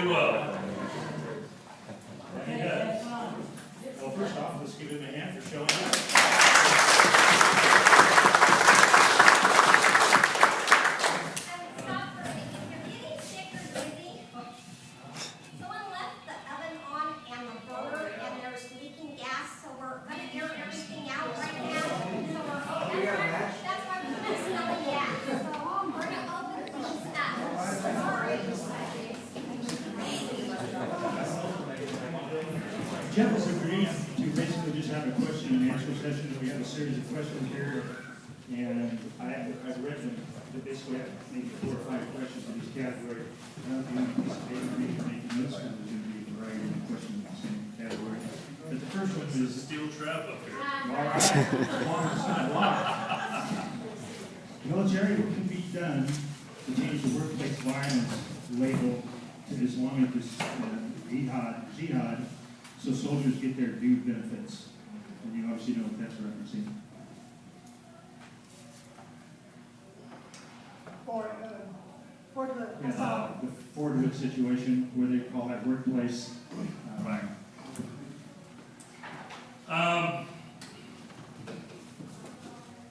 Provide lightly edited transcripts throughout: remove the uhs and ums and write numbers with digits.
really well. He does. Well, first off, let's give him a hand for showing up. Jeff has agreed to basically just have a question and answer session. We have a series of questions here, and I've read them. Basically, I have maybe 4 or 5 questions in each category. I don't think you piece of paper you can make notes, because there's going to be a variety of questions in the same category. But the first one is Steel trap up here. all right. As long as it's not water. Military, what can be done to change the workplace violence label to Islamic jihad, so soldiers get their due benefits? And you obviously know what that's referencing. The Fort Hood situation, where they call that workplace. Right.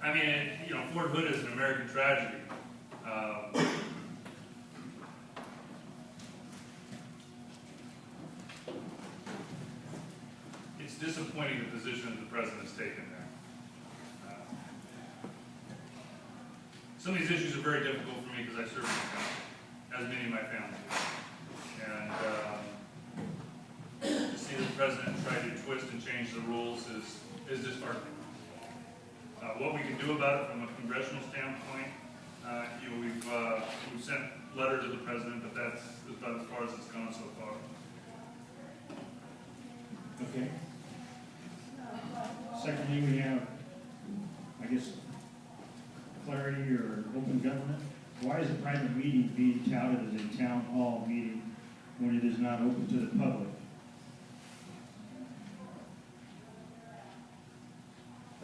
I mean, you know, Fort Hood is an American tragedy. It's disappointing the position that the president's taken there. Some of these issues are very difficult for me because I serve in the county, as many of my family do. And to see the president try to twist and change the rules is disheartening. What we can do about it from a congressional standpoint, you know, we've sent a letter to the president, but that's about as far as it's gone so far. Okay. Secondly, we have, I guess, clarity or open government. Why is a private meeting being touted as a town hall meeting when it is not open to the public?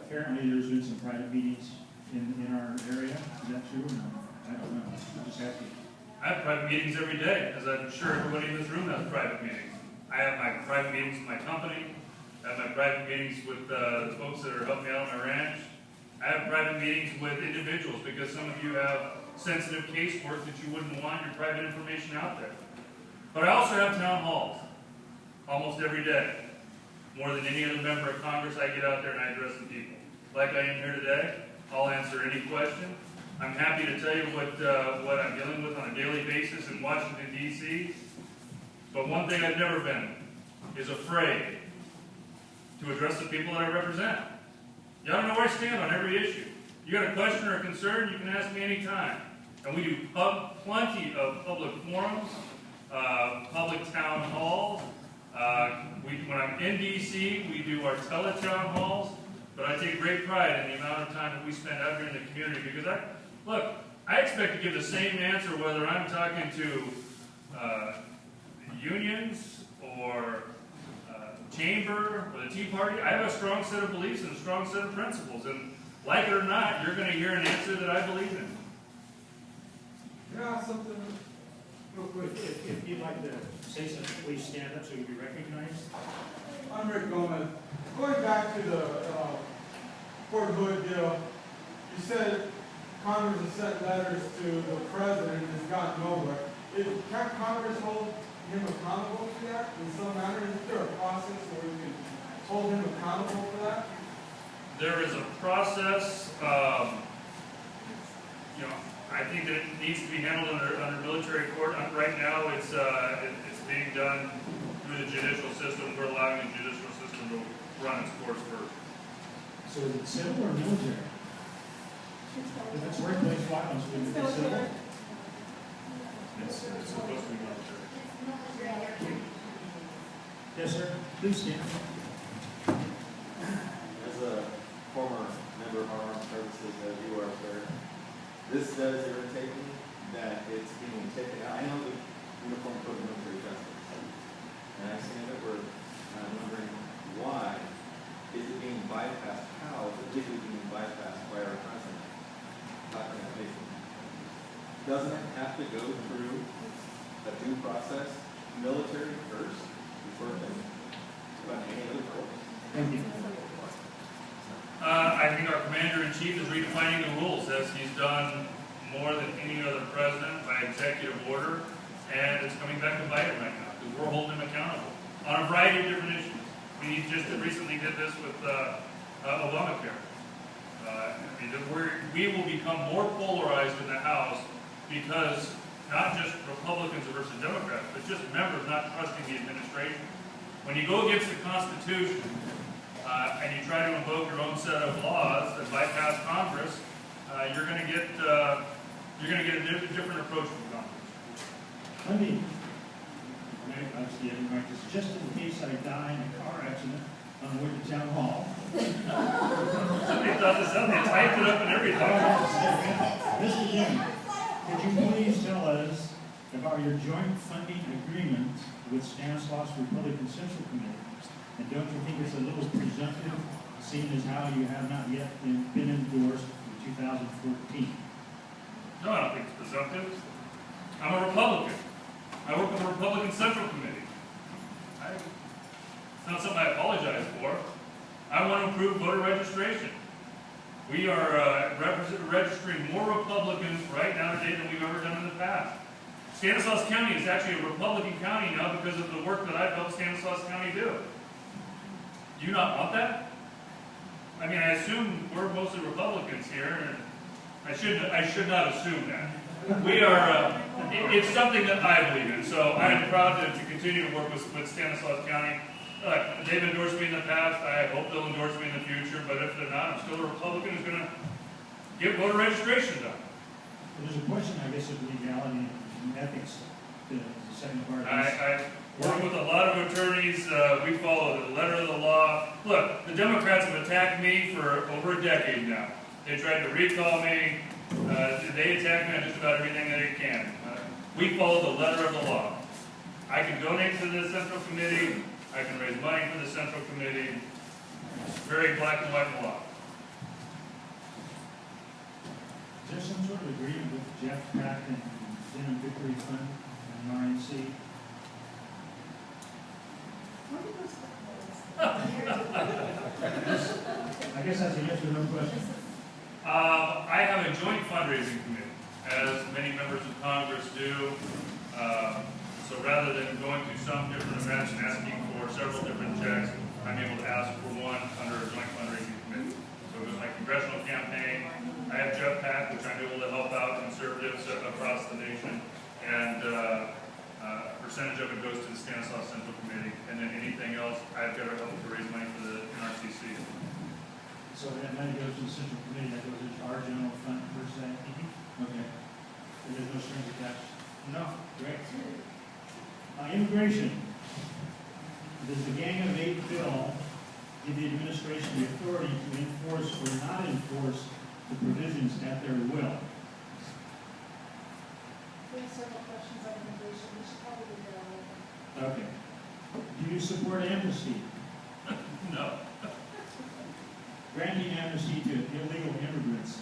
Apparently, there's been some private meetings in our area. Is that true or no? I don't know. I'm just asking. I have private meetings every day, as I'm sure everybody in this room has private meetings. I have my private meetings with my company. I have my private meetings with the folks that are helping me out on my ranch. I have private meetings with individuals because some of you have sensitive casework that you wouldn't want your private information out there. But I also have town halls almost every day. More than any other member of Congress, I get out there and I address the people. Like I am here today, I'll answer any question. I'm happy to tell you what I'm dealing with on a daily basis in Washington, D.C. But one thing I've never been is afraid to address the people that I represent. You ought to know where I stand on every issue. You got a question or a concern, you can ask me anytime. And we do plenty of public forums, public town halls. When I'm in D.C., we do our teletown halls. But I take great pride in the amount of time that we spend out here in the community because I expect to give the same answer whether I'm talking to unions or chamber or the Tea Party. I have a strong set of beliefs and a strong set of principles, and like it or not, you're going to hear an answer that I believe in. Yeah, something real quick. If you'd like to say something, please stand up so you'll be recognized. I'm Rick Gomez. Going back to the Fort Hood deal, you said Congress has sent letters to the president and has gotten nowhere. Can't Congress hold him accountable for that in some manner? Is there a process where we can hold him accountable for that? There is a process. You know, I think that it needs to be handled under military court. Right now, it's being done through the judicial system. We're allowing the judicial system to run its course first. So is it civil or military? If it's workplace violence, would it be civil? It's supposed to be military. Yes, sir. Please stand. As a former member of our armed services, as you are, sir, this does irritate me that it's being taken out. I know the Uniform Code of Military Justice, and I understand that we're wondering why is it being bypassed? How is it legally being bypassed by our president? Doesn't it have to go through a due process military first before thinking about any other goals. Thank you. I think our commander-in-chief is redefining the rules, as he's done more than any other president by executive order, and it's coming back to bite him right now, because we're holding him accountable on a variety of different issues. We just recently did this with Obamacare. We will become more polarized in the House because not just Republicans versus Democrats, but just members not trusting the administration. When you go against the Constitution, and you try to invoke your own set of laws that bypass Congress, you're going to get a different approach from Congress. Let me, obviously, I didn't write this, just in case I die in a car accident on the way to town hall. Somebody thought this up. They typed it up and everything. Mr. Jim, could you please tell us about your joint funding agreement with Stanislaus Republican Central Committee? And don't you think it's a little presumptive, seeing as how you have not yet been endorsed in 2014? No, I don't think it's presumptive. I'm a Republican. I work with the Republican Central Committee. It's not something I apologize for. I want to improve voter registration. We are registering more Republicans right now today than we've ever done in the past. Stanislaus County is actually a Republican county now because of the work that I've helped Stanislaus County do. Do you not want that? I mean, I assume we're mostly Republicans here, and I should not assume that. We are, it's something that I believe in, so I'm proud to continue to work with Stanislaus County. They've endorsed me in the past, I hope they'll endorse me in the future, but if they're not, I'm still a Republican who's going to get voter registration done. Well, there's a question, I guess, of legality and ethics, the second part of this. I work with a lot of attorneys, we follow the letter of the law. Look, the Democrats have attacked me for over a decade now. They tried to recall me, they attack me on just about everything that they can. We follow the letter of the law. I can donate to the Central Committee, I can raise money for the Central Committee. It's very black and white law. Is there some sort of agreement with Jeff Pack and Denim Victory Fund and RNC? I guess that's a yes or no question. I have a joint fundraising committee, as many members of Congress do. So rather than going through some different events and asking for several different checks, I'm able to ask for one under a joint fundraising committee. So with my congressional campaign, I have Jeff Pack, which I'm able to help out conservatives across the nation, and a percentage of it goes to the Stanislaus Central Committee, and then anything else, I've got to help to raise money for the NRCC. So that money goes to the Central Committee, that goes into our general fund per se? Okay. So there's no strings attached? No. Great. Immigration. Does the Gang of Eight bill give the administration the authority to enforce or not enforce the provisions at their will? We have several questions on immigration, we should probably do that. Okay. Do you support amnesty? No. Granting amnesty to illegal immigrants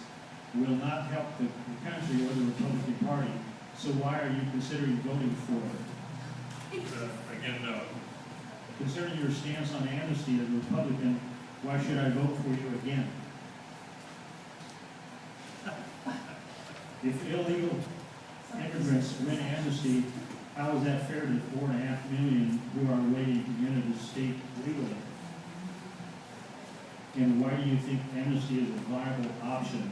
will not help the country or the Republican Party, so why are you considering voting for it? Again, no. Concerning your stance on amnesty as a Republican, why should I vote for you again? If illegal immigrants win amnesty, how is that fair to the 4.5 million who are waiting to enter the state legally? And why do you think amnesty is a viable option?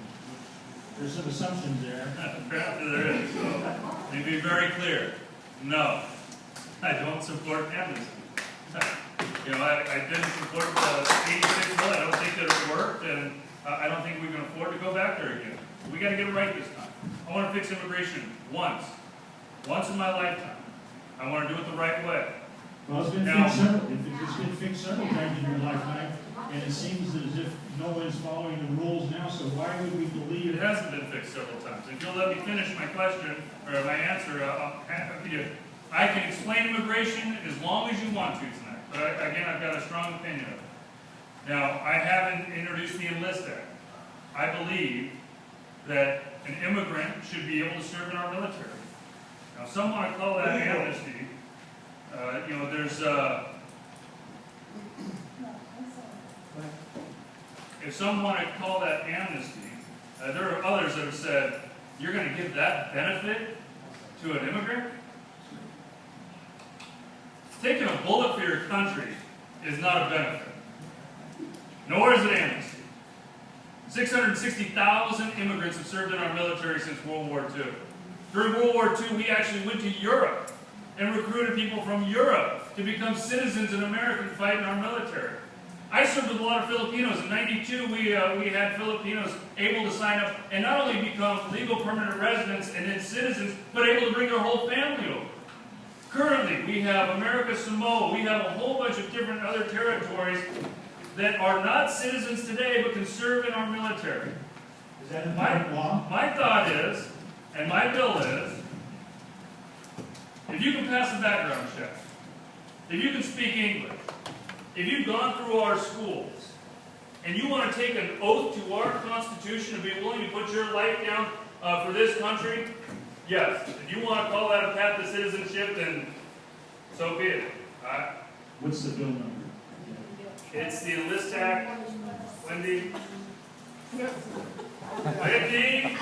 There's some assumptions there. Apparently there is, so let me be very clear. No, I don't support amnesty. I didn't support the 86 bill. I don't think that it worked, and I don't think we can afford to go back there again. We got to get it right this time. I want to fix immigration once in my lifetime. I want to do it the right way. Well, it's been fixed several times in your lifetime, and it seems as if no one's following the rules now, so why would we It believe hasn't been fixed several times. If you'll let me finish my question, or my answer, I can explain immigration as long as you want to tonight. But again, I've got a strong opinion of it. Now, I haven't introduced the Enlist Act. I believe that an immigrant should be able to serve in our military. Now, some want to call that amnesty. if some want to call that amnesty, there are others that have said, you're going to give that benefit to an immigrant? Taking a bullet for your country is not a benefit, nor is it amnesty. 660,000 immigrants have served in our military since World War II. During World War II, we actually went to Europe and recruited people from Europe to become citizens in America and fight in our military. I served with a lot of Filipinos. In '92, we had Filipinos able to sign up and not only become legal permanent residents and then citizens, but able to bring their whole family over. Currently, we have America Samoa. We have a whole bunch of different other territories that are not citizens today but can serve in our military. Is that in the law? My thought is, and my bill is, if you can pass a background check, if you can speak English, if you've gone through our schools, and you want to take an oath to our Constitution and be willing to put your life down for this country, yes. If you want to call that a path to citizenship, then so be it. What's the bill number? It's the Enlist Act, Wendy. Wendy!